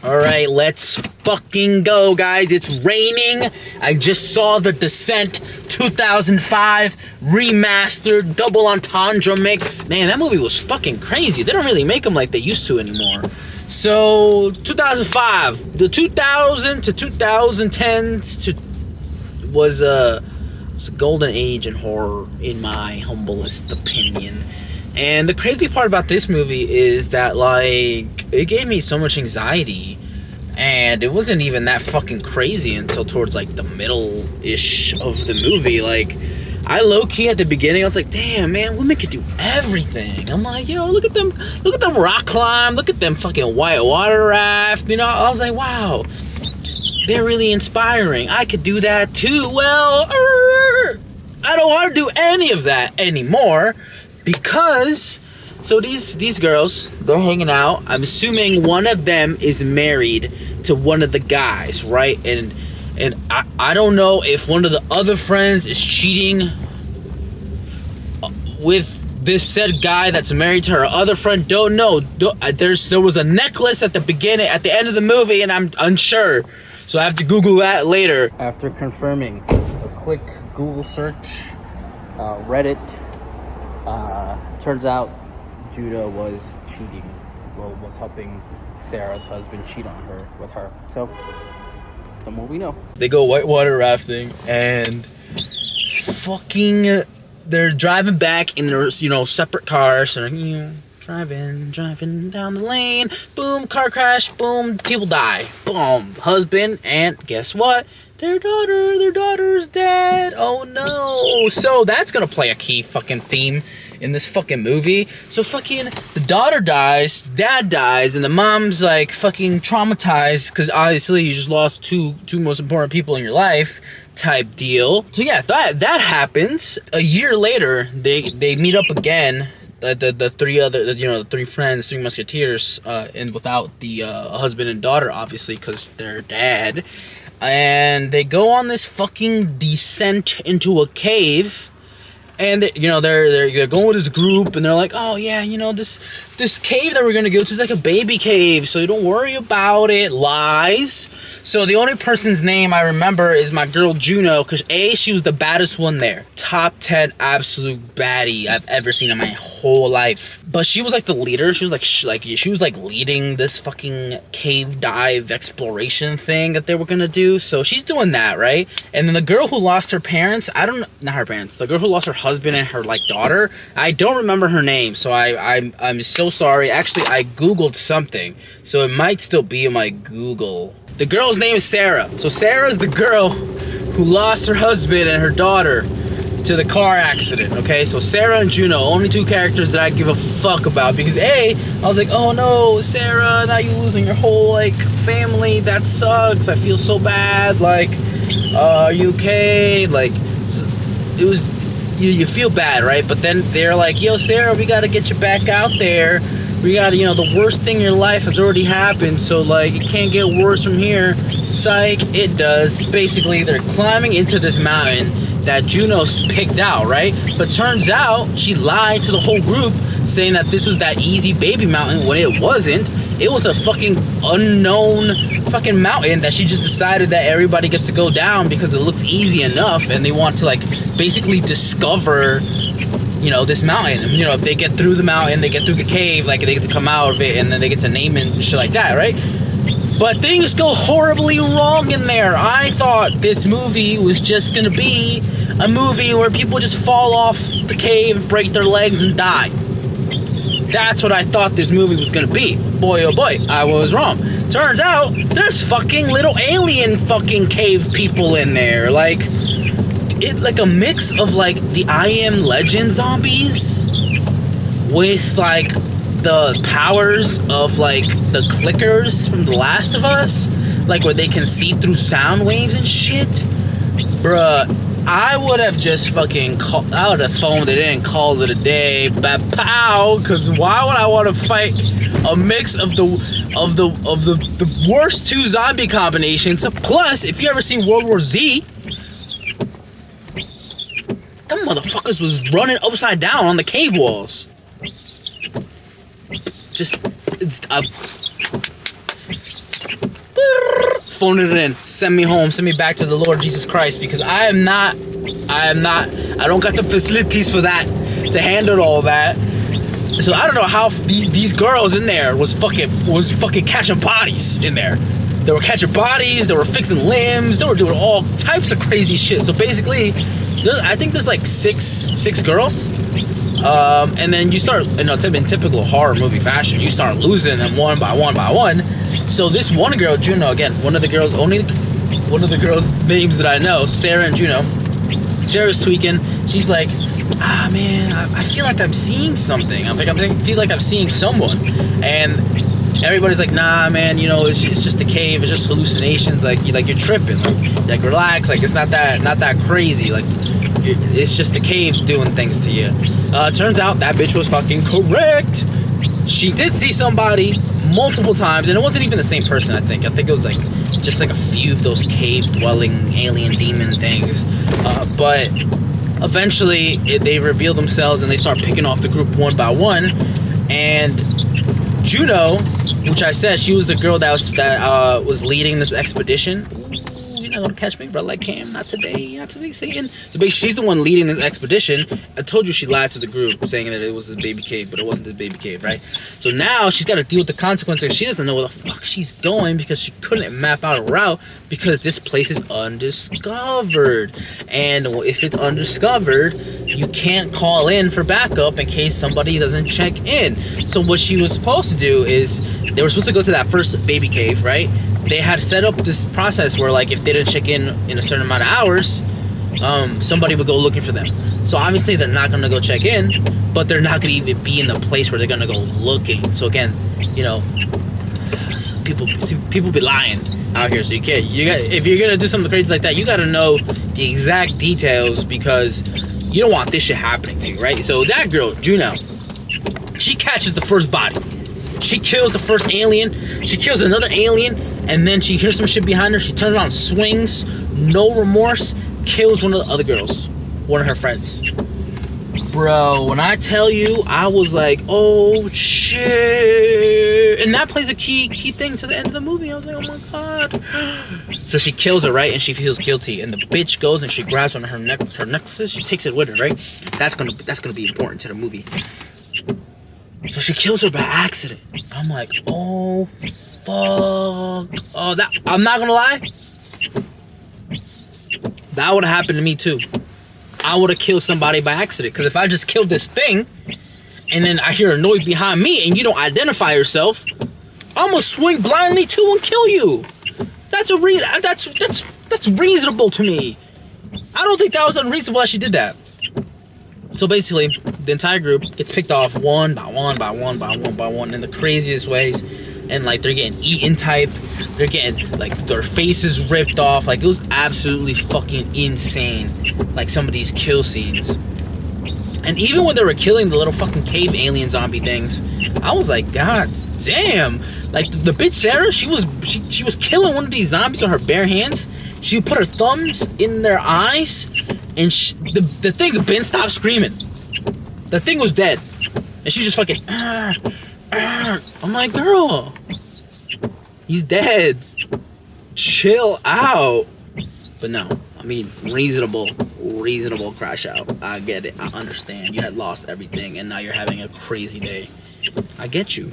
Alright, let's fucking go, guys. It's raining. I just saw The Descent 2005 remastered double entendre mix. Man, that movie was fucking crazy. They don't really make them like they used to anymore. So, 2005. The 2000 to 2010s was a golden age in horror, in my humblest opinion. And the crazy part about this movie is that, like, it gave me so much anxiety. And it wasn't even that fucking crazy until towards, like, the middle-ish of the movie. Like, I low-key at the beginning, I was like, damn, man, women could do everything. I'm like, yo, look at them rock climb, look at them fucking white water raft. You know, I was like, wow, they're really inspiring. I could do that too. Well, I don't want to do any of that anymore. Because, so these girls, they're hanging out. I'm assuming one of them is married to one of the guys, right? And I don't know if one of the other friends is cheating with this said guy that's married to her other friend. Don't know. There was a necklace at the end of the movie, and I'm unsure. So I have to Google that later. After confirming a quick Google search, Reddit. Turns out Judah was cheating. Well, was helping Sarah's husband cheat on her with her. So, the more we know. They go whitewater rafting and fucking they're driving back in their, separate cars. So driving down the lane. Boom, car crash. Boom, people die. Boom, husband, and guess what? Their daughter's dead. Oh no. So that's gonna play a key fucking theme in this fucking movie. So fucking the daughter dies, dad dies, and the mom's like fucking traumatized because obviously you just lost two most important people in your life type deal. So yeah, that happens. A year later, they meet up again. The three friends, three musketeers, and without the husband and daughter, obviously, because they're dead. And they go on this fucking descent into a cave. And they're going with this group, and they're like, oh yeah, this cave that we're gonna go to is like a baby cave, so don't worry about it. Lies. So the only person's name I remember is my girl Juno, because she was the baddest one there. Top 10 absolute baddie I've ever seen in my whole life. But she was like the leader. She was like leading this fucking cave dive exploration thing that they were gonna do. So she's doing that, right? And then the girl who lost her parents, the girl who lost her husband and her like daughter, I don't remember her name, so I'm so sorry. Actually, I googled something, so it might still be in my Google. The girl's name is Sarah. So Sarah's the girl who lost her husband and her daughter to the car accident. Okay, so Sarah and Juno, only two characters that I give a fuck about, because I was like, oh no, Sarah, now you losing your whole like family. That sucks. I feel so bad. Like, are you okay? Like, it was. You feel bad, right? But then they're like, yo, Sarah, we gotta get you back out there. We gotta, the worst thing in your life has already happened, so like, it can't get worse from here. Psych, it does. Basically, they're climbing into this mountain that Juno's picked out, right? But turns out she lied to the whole group, saying that this was that easy baby mountain when it wasn't. It was a fucking unknown fucking mountain that she just decided that everybody gets to go down because it looks easy enough, and they want to like basically discover, this mountain. If they get through the mountain, they get through the cave, like they get to come out of it, and then they get to name it and shit like that, right? But things go horribly wrong in there. I thought this movie was just gonna be a movie where people just fall off the cave, break their legs, and die. That's what I thought this movie was gonna be. Boy, oh boy, I was wrong. Turns out, there's fucking little alien fucking cave people in there. Like a mix of like the I Am Legend zombies with like the powers of like the clickers from The Last of Us, like where they can see through sound waves and shit. Bruh, I would have just fucking I would have phoned it in, called it a day, pow, because why would I want to fight a mix of the worst two zombie combinations? Plus, if you ever seen World War Z, them motherfuckers was running upside down on the cave walls. phoning it in. Send me home. Send me back to the Lord Jesus Christ, because I don't got the facilities for that, to handle all that. So I don't know how these girls in there was fucking catching bodies in there. They were catching bodies, they were fixing limbs, they were doing all types of crazy shit. So basically, I think there's like six girls. And then you start, in typical horror movie fashion, you start losing them one by one. So this one girl, Juno, again, one of the girls' names that I know, Sarah and Juno. Sarah's tweaking. She's like, man, I feel like I'm seeing something. I feel like I'm seeing someone. And everybody's like, nah, man, it's just a cave. It's just hallucinations. Like you're tripping. Like relax. Like it's not that crazy. Like it's just the cave doing things to you. Turns out that bitch was fucking correct. She did see somebody multiple times, and it wasn't even the same person. I think it was like just like a few of those cave-dwelling alien demon things. But eventually, they reveal themselves and they start picking off the group one by one. And Juno, which I said she was the girl that was leading this expedition. You're not gonna catch me, red light cam. Not today, Satan. So basically, she's the one leading this expedition. I told you she lied to the group, saying that it was this baby cave, but it wasn't this baby cave, right? So now she's got to deal with the consequences. She doesn't know where the fuck she's going because she couldn't map out a route because this place is undiscovered. And if it's undiscovered, you can't call in for backup in case somebody doesn't check in. So what she was supposed to do is they were supposed to go to that first baby cave, right? They had set up this process where, like, if they didn't check in a certain amount of hours, somebody would go looking for them. So obviously they're not gonna go check in, but they're not gonna even be in the place where they're gonna go looking. So again, people be lying out here. So if you're gonna do something crazy like that, you gotta know the exact details, because you don't want this shit happening to you, right? So that girl, Juno, she catches the first body. She kills the first alien. She kills another alien, and then she hears some shit behind her. She turns around, swings, no remorse, kills one of the other girls, one of her friends. Bro, when I tell you, I was like, oh shit. And that plays a key thing to the end of the movie. I was like, oh my god. So she kills her, right? And she feels guilty. And the bitch goes and she grabs one of her necklaces. She takes it with her, right? That's gonna be important to the movie. So she kills her by accident. I'm like, oh fuck. Oh, I'm not gonna lie. That would have happened to me too. I would have killed somebody by accident. Because if I just killed this thing, and then I hear a noise behind me, and you don't identify yourself, I'm gonna swing blindly too and kill you. That's reasonable to me. I don't think that was unreasonable that she did that. So basically, the entire group gets picked off one by one in the craziest ways. And like they're getting eaten type. They're getting like their faces ripped off. Like it was absolutely fucking insane. Like some of these kill scenes. And even when they were killing the little fucking cave alien zombie things, I was like, god damn. Like the bitch Sarah, she was killing one of these zombies with her bare hands. She put her thumbs in their eyes, and the thing Ben stopped screaming. The thing was dead, and she just fucking. I'm like, girl, he's dead. Chill out. But no, I mean, reasonable crash out. I get it. I understand. You had lost everything, and now you're having a crazy day. I get you.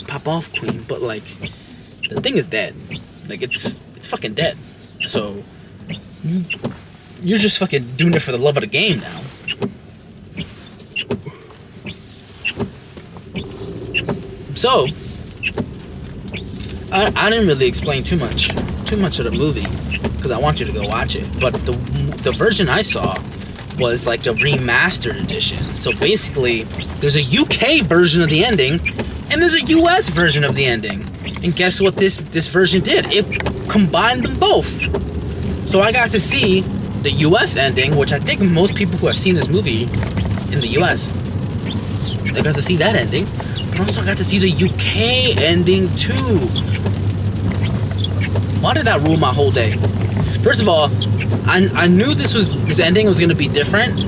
Pop off, queen. But like, the thing is dead. Like it's fucking dead. So you're just fucking doing it for the love of the game now. So I didn't really explain too much of the movie because I want you to go watch it. But the version I saw was like a remastered edition. So basically, there's a UK version of the ending and there's a US version of the ending. And guess what this version did? It combined them both. So I got to see the US ending, which I think most people who have seen this movie in the US, they got to see that ending. But also I got to see the UK ending too. Why did that ruin my whole day? First of all, I knew this ending was gonna be different,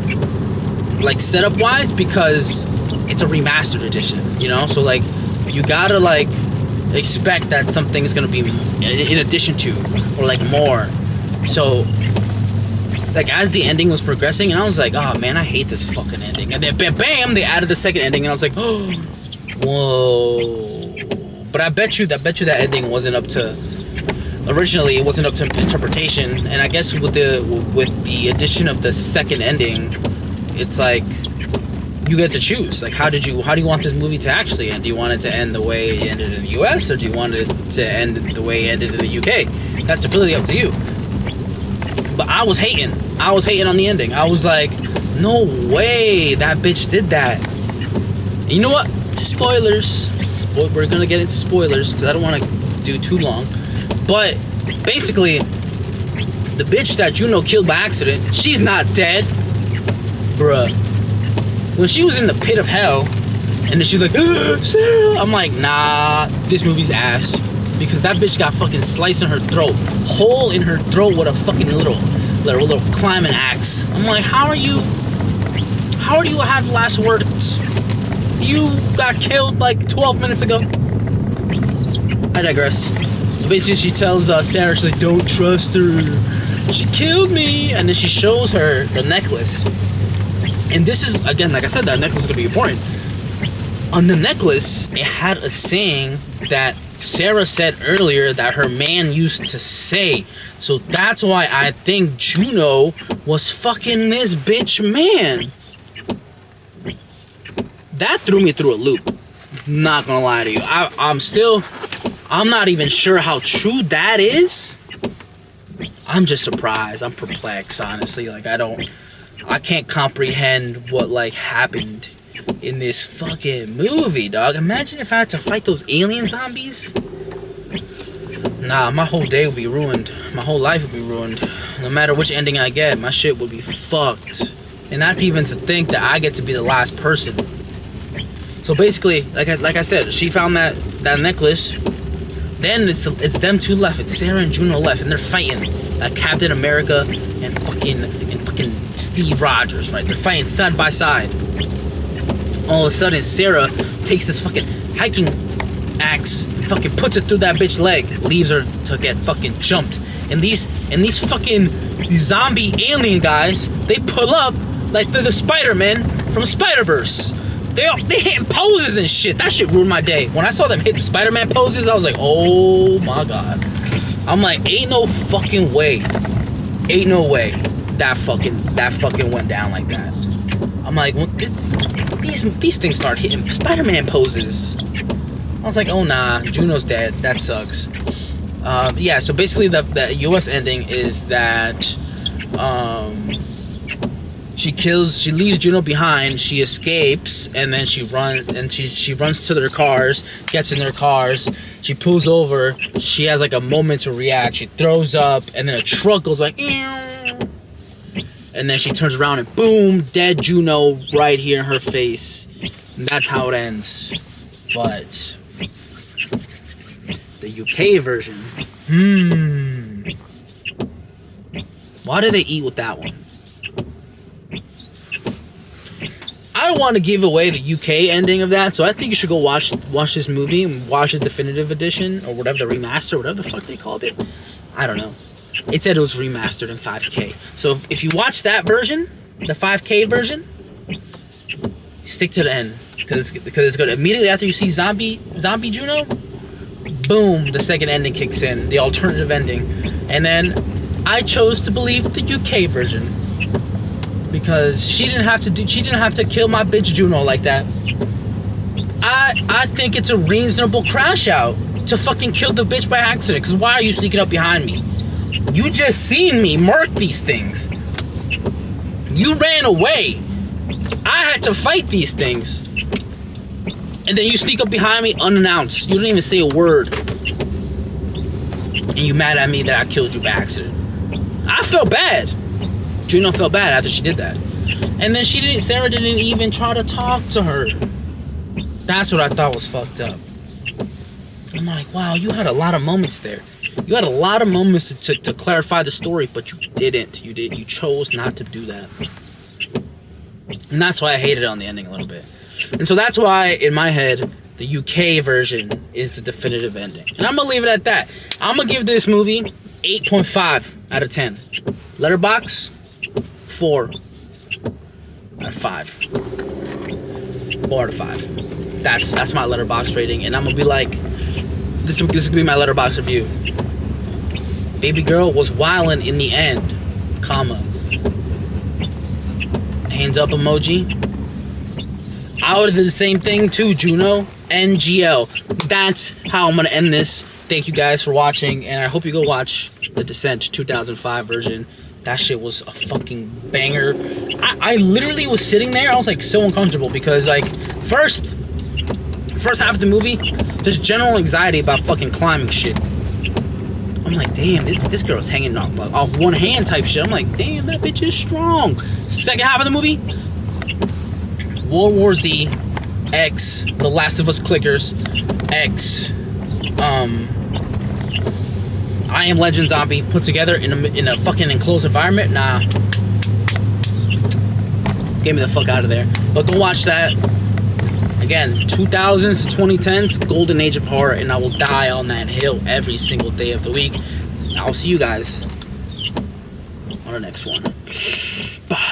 like setup wise, because it's a remastered edition, you know? So like you gotta like expect that something's gonna be in addition to, or like more. So like as the ending was progressing, and I was like, oh man, I hate this fucking ending. And then bam, they added the second ending, and I was like, oh, whoa. But I bet you that ending wasn't up to. Originally, it wasn't up to interpretation, and I guess with the addition of the second ending, it's like you get to choose. Like, how do you want this movie to actually end? Do you want it to end the way it ended in the U.S., or do you want it to end the way it ended in the U.K.? That's completely up to you. But I was hating on the ending. I was like, no way that bitch did that. And you know what? Spoilers. We're gonna get into spoilers because I don't want to do too long. But basically, the bitch that Juno killed by accident, she's not dead, bruh. When she was in the pit of hell, and then she's like, Sarah, I'm like, nah, this movie's ass. Because that bitch got fucking sliced in her throat, hole in her throat with a fucking little climbing axe. I'm like, how do you have last words? You got killed like 12 minutes ago. I digress. Basically, she tells Sarah, she's like, don't trust her. She killed me. And then she shows her the necklace. And this is, again, like I said, that necklace is going to be important. On the necklace, it had a saying that Sarah said earlier that her man used to say. So that's why I think Juno was fucking this bitch man. That threw me through a loop. Not gonna lie to you. I'm not even sure how true that is. I'm just surprised. I'm perplexed, honestly. Like, I can't comprehend what, like, happened in this fucking movie, dog. Imagine if I had to fight those alien zombies. Nah, my whole day would be ruined. My whole life would be ruined. No matter which ending I get, my shit would be fucked. And that's even to think that I get to be the last person. So basically, like I said, she found that necklace. Then it's them two left. It's Sarah and Juno left, and they're fighting. Captain America and fucking Steve Rogers, right? They're fighting side by side. All of a sudden, Sarah takes this fucking hiking axe, fucking puts it through that bitch leg, leaves her to get fucking jumped. And these zombie alien guys, they pull up like they're the Spider-Man from Spider-Verse. They hitting poses and shit. That shit ruined my day. When I saw them hit the Spider-Man poses, I was like, oh my god. I'm like, ain't no fucking way. Ain't no way that fucking went down like that. I'm like, well, these things start hitting Spider-Man poses. I was like, oh nah, Juno's dead. That sucks. Yeah, so basically the US ending is that she leaves Juno behind, she escapes, and then she runs to their cars, gets in their cars, she pulls over, she has like a moment to react, she throws up, and then a truck goes like, and then she turns around and boom, dead Juno right here in her face. And that's how it ends. But the UK version, why did they eat with that one? I don't want to give away the UK ending of that, so I think you should go watch this movie and watch the definitive edition, or whatever, the remaster, whatever the fuck they called it. I don't know. It said it was remastered in 5K. So if you watch that version, the 5K version, stick to the end, because it's good. Immediately after you see zombie Juno, boom, the second ending kicks in, the alternative ending, and then I chose to believe the UK version. Because she didn't have to kill my bitch Juno like that. I think it's a reasonable crash out to fucking kill the bitch by accident. Because why are you sneaking up behind me? You just seen me murk these things. You ran away. I had to fight these things. And then you sneak up behind me unannounced. You didn't even say a word. And you mad at me that I killed you by accident. I felt bad. Juno felt bad after she did that. And then Sarah didn't even try to talk to her. That's what I thought was fucked up. I'm like, wow, you had a lot of moments there. You had a lot of moments to clarify the story, but you didn't. You chose not to do that. And that's why I hated it on the ending a little bit. And so that's why, in my head, The UK version is the definitive ending. And I'm gonna leave it at that. I'm gonna give this movie 8.5 out of 10. Letterboxd, 4 out of 5. 4 out of 5. That's my Letterboxd rating, and I'm gonna be like, this could be my Letterboxd review. Baby girl was wildin' in the end, comma. Hands up emoji. I would have did the same thing too, Juno. NGL. That's how I'm gonna end this. Thank you guys for watching, and I hope you go watch The Descent 2005 version. That shit was a fucking banger. I literally was sitting there, I was like so uncomfortable because like first half of the movie, there's general anxiety about fucking climbing shit. I'm like, damn, this girl's hanging off one hand type shit. I'm like, damn, that bitch is strong. Second half of the movie, World War Z, X, The Last of Us clickers, X, I Am Legend zombie put together in a fucking enclosed environment. Nah, get me the fuck out of there. But go watch that. Again, 2000s to 2010s, golden age of horror, and I will die on that hill every single day of the week. I'll see you guys on the next one. Bye.